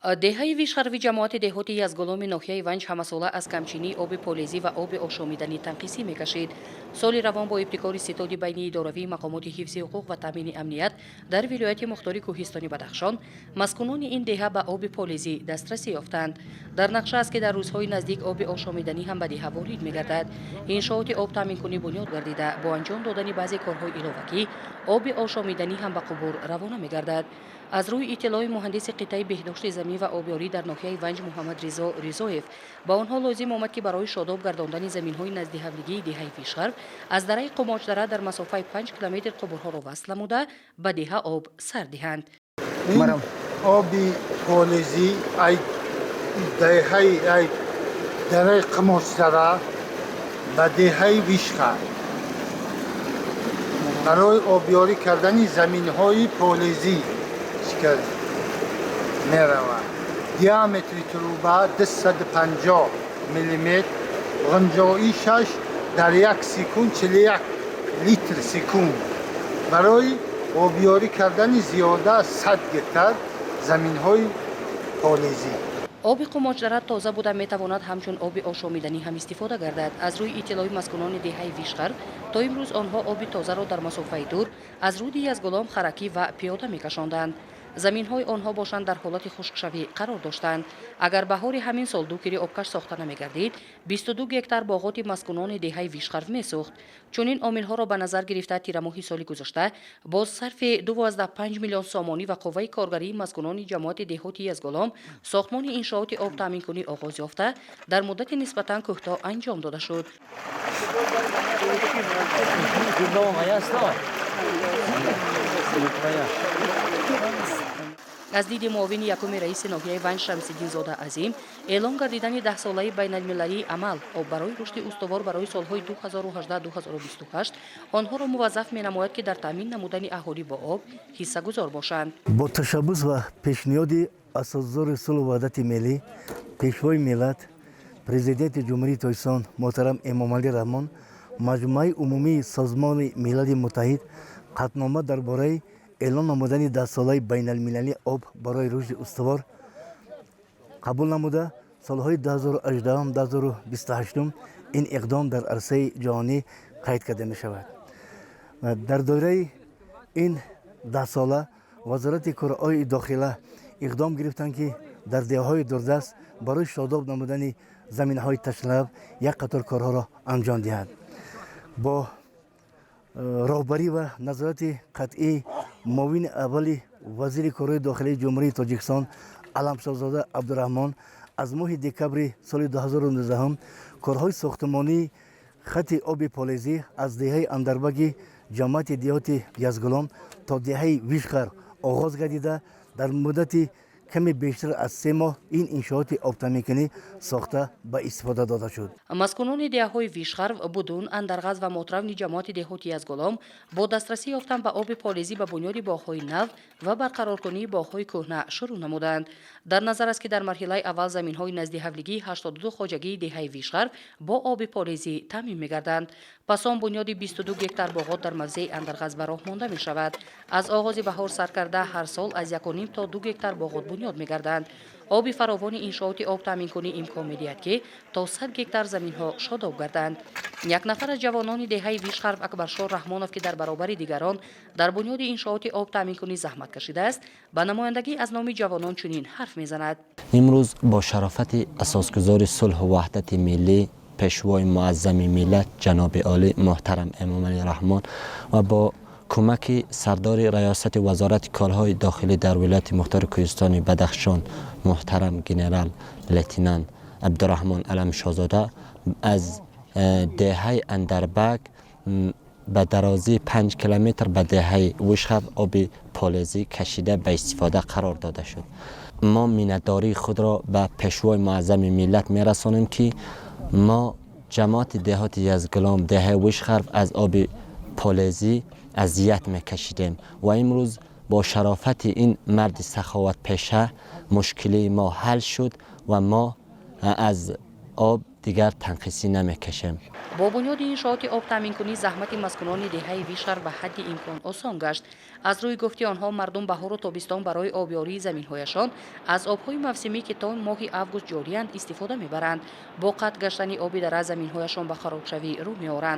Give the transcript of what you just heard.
دههای ویشخروی جماعت دهاتی یزگولوم ناحیه ونج همساله از کمچینی آب پالیزی و آب آشامیدنی تنقیصی میکشید. سال روان با ابتکار ستاد بین اداروی مقامات حفظ حقوق و تامین امنیت در ولایت مختار کوهستانی بدخشان مسکونان این دهه به آب پالیزی دسترسی یافتند. در نقشه است که در روزهای نزدیک آب آشامیدنی هم به دهه وارد میگردد. انشاءات آب تامین کنی بنیاد گردیده با انجام دادن بعضی کارهای اضافی آب آشامیدنی هم به قبور روانه میگردد. از روی اطلاع مهندس قطعه بهداشت زمین و آبیاری در ناحیه ونج محمد رضا رضایف با آنها لازم آمد که برای شاداب گرداندن زمین‌های نزد حملگی دهه ویشخرو از دره قماچدره در مسافت 5 کیلومتر قبورها را وصل نموده به دهه آب سر دهند. این آبی پالیزی ای دره قماچدره به دهه ویشخرو برای آبیاری کردن زمین‌های پالیزی می رود. دیامتر تروبه 250 میلیمتر، غنجاییشش در یک سکون 41 لیتر سکون برای آبیاری کردن زیاده از 100 گتر زمین های پالیزی. آب قماچدره تازه بوده میتواند همچون آب آشامیدنی هم استفاده گردد. از روی اطلاع مسکونان دهه ویشخرو تا امروز آنها آب تازه را در مسافت دور از رود یزگولوم خرکی و پیاده میکشاندند. زمین های آنها باشند در حالت خشکشوی قرار داشتند. اگر بهار همین سال دوکری آبکش ساخته نمیگردید 22 گکتر باغات مسکونان دهه ویشخرو میسوخت. چون این عامل ها را به نظر گرفته تیر ماه سال گذشته با صرف 2.5 میلیون سامانی و قوه کارگری مسکونان جماعت دهاتی یزگولوم ساختمان انشاءات آب تامین کنی آغاز یافته در مدت نسبتا کوتاه انجام داده شد. از دید معاون یکم رئیس ناحیه ونج شمس‌الدین زاده عظیم اعلام گردیدن 10 ساله بین المللی عمل آب برای رشد استوار برای سالهای 2018-2028 آنها را موظف می‌نماید که در تامین نمودن اهالی با آب حصه گذار باشند. با تشبث و پیشنهاد اساسدار صلح و وحدت ملی پیشوای ملت پرزیدنت جمهوری تایسان محترم امامعلی رحمان مجمع عمومی سازمان ملل متحد قطعنامه درباره اعلان نمودن 10 ساله بین المللی آب برای رشد استوار قبول نموده سالهای 2018-2028 این اقدام در عرصه جهانی قید کرده می شود. در دوره این 10 ساله وزارت کارهای داخله اقدام گرفتند که در دهه‌های دوردست برای شاداب نمودن زمین‌های تشنه‌لب یک قطار کارها را انجام دهند. با راهبری و نظارت قطعی معاون اول وزیر کارهای داخلی جمهوری تاجیکستان علمشاهزاده عبدالرحمن از ماه دکبر سال 2019 کارهای ساختمانی خط آب پالیزی از دهه اندربگ جماعت دهات یزگولوم تا دهه ویشخرو آغاز گردیده در مدت کمی بیشتر از 3 ماه این انشاءات آب تامین کنی ساخته به استفاده داده شد. مسکونان دهه‌های ویشخرو بدون اندرغز و مطران جماعت دهاتی یزگولوم با دسترسی یافتن به آب پالیزی به بنیاد باغ‌های نو و برقرار کنی باغ‌های کهنه شروع نمودند. در نظر است که در مرحله اول زمین‌های نزد حولیگی 82 خواجگی دهه ویشخرو با آب پالیزی تامین می‌گردند. پس آن بنیاد 22 گکتر باغات در موضع اندرغز به راه مانده می شود. از آغاز بهار سر کرده هر سال از 1.5 تا 2 گکتر باغات بنیاد می گردند. آب فراوان انشاءات آب تامین کنی امکان می دهد که تا 100 گکتر زمین ها شاداب گردند. یک نفر از جوانان دهه ویشخرو اکبرشاه رحمانوف که در برابر دیگران در بنیاد انشاءات آب تامین کنی زحمت کشیده است به نمایندگی از نام جوانان چنین حرف میزند. امروز با شرافت اساسگزار صلح و وحدت ملی پیشوای معظم ملت جناب عالی محترم امامعلی رحمان و با کمک سردار ریاست وزارت کارهای داخلی در ولایت مختار کوهستانی بدخشان محترم جنرال لتینان عبدالرحمن علمشاهزاده از دهه اندربگ به درازی 5 کیلومتر به دهه ویشخرو آب پالیزی کشیده به استفاده قرار داده شد. ما مینتداری خود را به پیشوای معظم ملت میرسانیم که ما جماعت دهات یزگولوم دهه ویشخرو از آب پالیزی اذیت میکشیدیم و امروز با شرافت این مرد سخاوت پیشه مشکلی ما حل شد و ما از آب دیگر تنقیسی نمیکشیم. با بنیاد انشاءات آب تامین کنی زحمت مسکنان دهه ویشخر به حد امکان آسان گشت. از روی گفته آنها مردم بهار و تابستان برای آبیاری زمین‌هایشان از آب‌های موسمی که تا ماه آگوست جاری‌اند استفاده می‌برند. با قطع گشتن آب در زمین‌هایشان به خرابشوی رو می‌آورند.